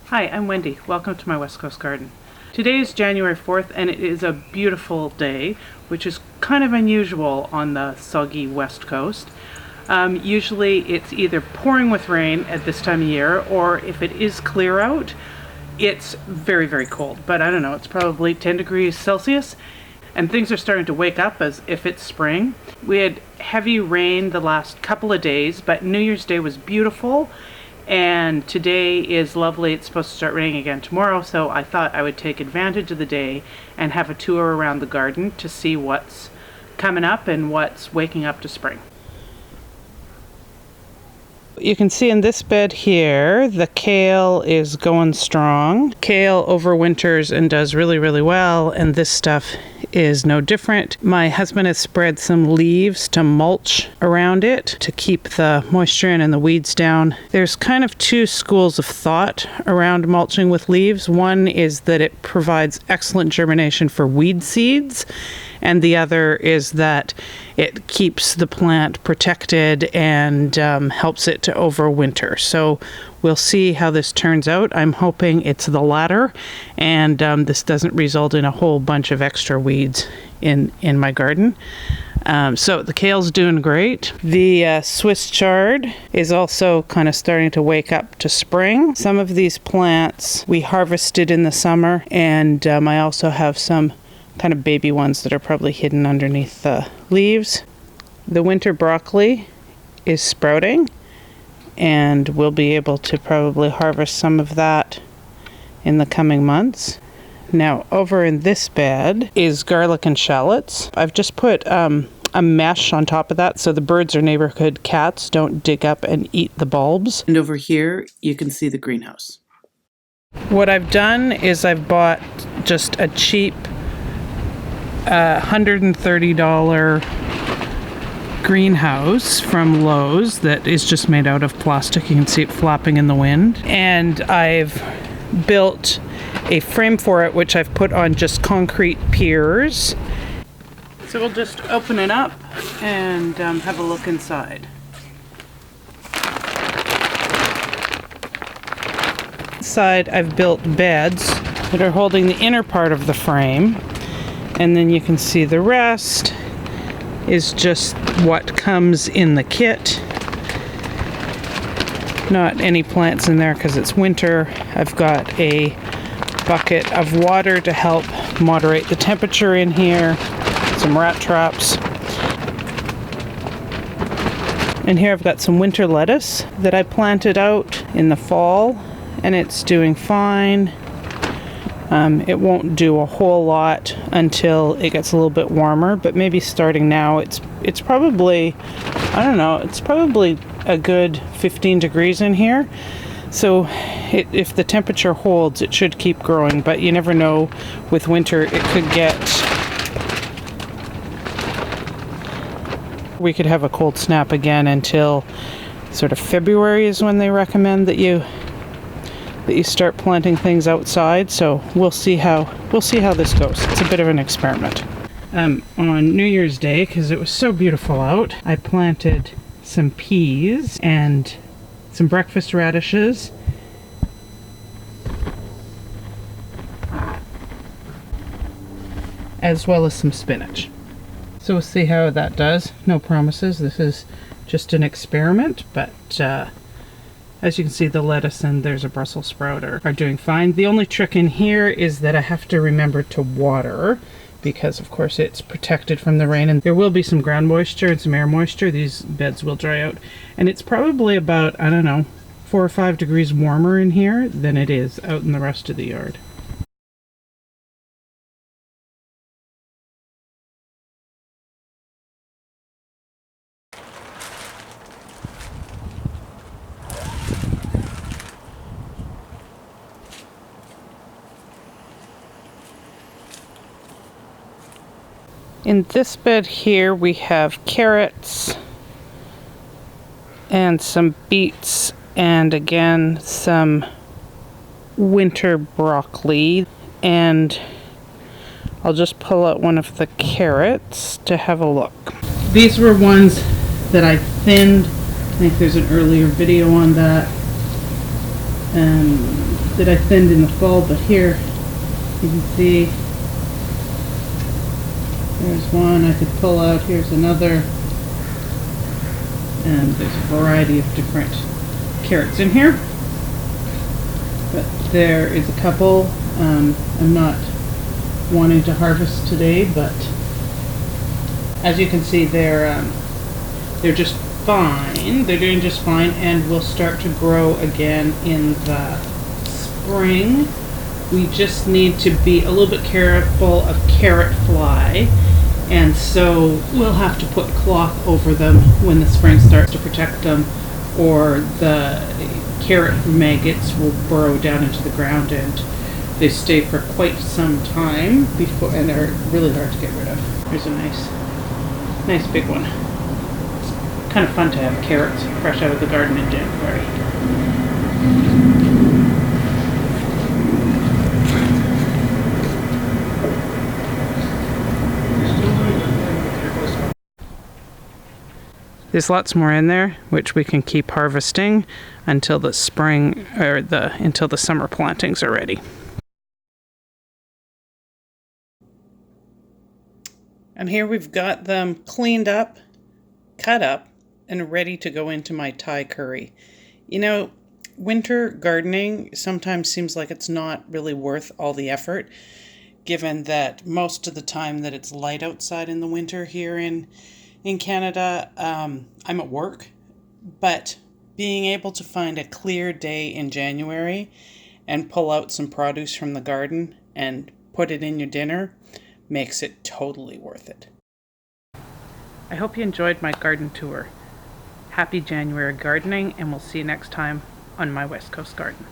Hi, I'm Wendy. Welcome to my West Coast garden. Today is January 4th and it is a beautiful day, which is kind of unusual on the soggy West Coast. Usually it's either pouring with rain at this time of year, or if it is clear out, it's very, very cold. But I don't know, it's probably 10 degrees Celsius and things are starting to wake up as if it's spring. We had heavy rain the last couple of days, but New Year's Day was beautiful. And today is lovely. It's supposed to start raining again tomorrow, so I thought I would take advantage of the day and have a tour around the garden to see what's coming up and what's waking up to spring. You can see in this bed here, the kale is going strong. Kale overwinters and does really, really well, and this stuff is no different. My husband has spread some leaves to mulch around it to keep the moisture in and the weeds down. There's kind of two schools of thought around mulching with leaves. One is that it provides excellent germination for weed seeds, and the other is that it keeps the plant protected and helps it to overwinter. So we'll see how this turns out. I'm hoping it's the latter, and this doesn't result in a whole bunch of extra weeds in my garden. So the kale's doing great. The Swiss chard is also kind of starting to wake up to spring. Some of these plants we harvested in the summer, and I also have some kind of baby ones that are probably hidden underneath the leaves. The winter broccoli is sprouting, and we'll be able to probably harvest some of that in the coming months. Now, over in this bed is garlic and shallots. I've just put a mesh on top of that so the birds or neighborhood cats don't dig up and eat the bulbs. And over here, you can see the greenhouse. What I've done is I've bought just a cheap $130 greenhouse from Lowe's that is just made out of plastic. You can see it flapping in the wind. And I've built a frame for it, which I've put on just concrete piers. So we'll just open it up and have a look inside. Inside, I've built beds that are holding the inner part of the frame. And then you can see the rest is just what comes in the kit. Not any plants in there because it's winter. I've got a bucket of water to help moderate the temperature in here. Some rat traps. And here I've got some winter lettuce that I planted out in the fall, and it's doing fine. It won't do a whole lot until it gets a little bit warmer, but maybe starting now, it's probably, I don't know, it's probably a good 15 degrees in here. So if the temperature holds, it should keep growing, but you never know. With winter, it could get, we could have a cold snap again until sort of February is when they recommend that you start planting things outside. So we'll see how this goes. It's a bit of an experiment. On New Year's Day, because it was so beautiful out, I planted some peas and some breakfast radishes, as well as some spinach. So we'll see how that does. No promises. This is just an experiment, but as you can see, the lettuce and there's a Brussels sprout are doing fine. The only trick in here is that I have to remember to water, because of course it's protected from the rain, and there will be some ground moisture and some air moisture. These beds will dry out, and it's probably about, I don't know, 4 or 5 degrees warmer in here than it is out in the rest of the yard. In this bed here we have carrots and some beets, and again some winter broccoli, and I'll just pull out one of the carrots to have a look. These were ones that I thinned. I think there's an earlier video on that. that I thinned in the fall, but here you can see there's one I could pull out, here's another, and there's a variety of different carrots in here. But there is a couple I'm not wanting to harvest today, but as you can see, they're just fine. They're doing just fine, and will start to grow again in the spring. We just need to be a little bit careful of carrot fly, and so we'll have to put cloth over them when the spring starts to protect them, or the carrot maggots will burrow down into the ground, and they stay for quite some time before, and are really hard to get rid of. Here's a nice big one. It's kind of fun to have carrots fresh out of the garden in January. There's lots more in there, which we can keep harvesting until the spring, or until the summer plantings are ready. And here we've got them cleaned up, cut up, and ready to go into my Thai curry. You know, winter gardening sometimes seems like it's not really worth all the effort, given that most of the time that it's light outside in the winter here in Canada, I'm at work, but being able to find a clear day in January and pull out some produce from the garden and put it in your dinner makes it totally worth it. I hope you enjoyed my garden tour. Happy January gardening, and we'll see you next time on my West Coast garden.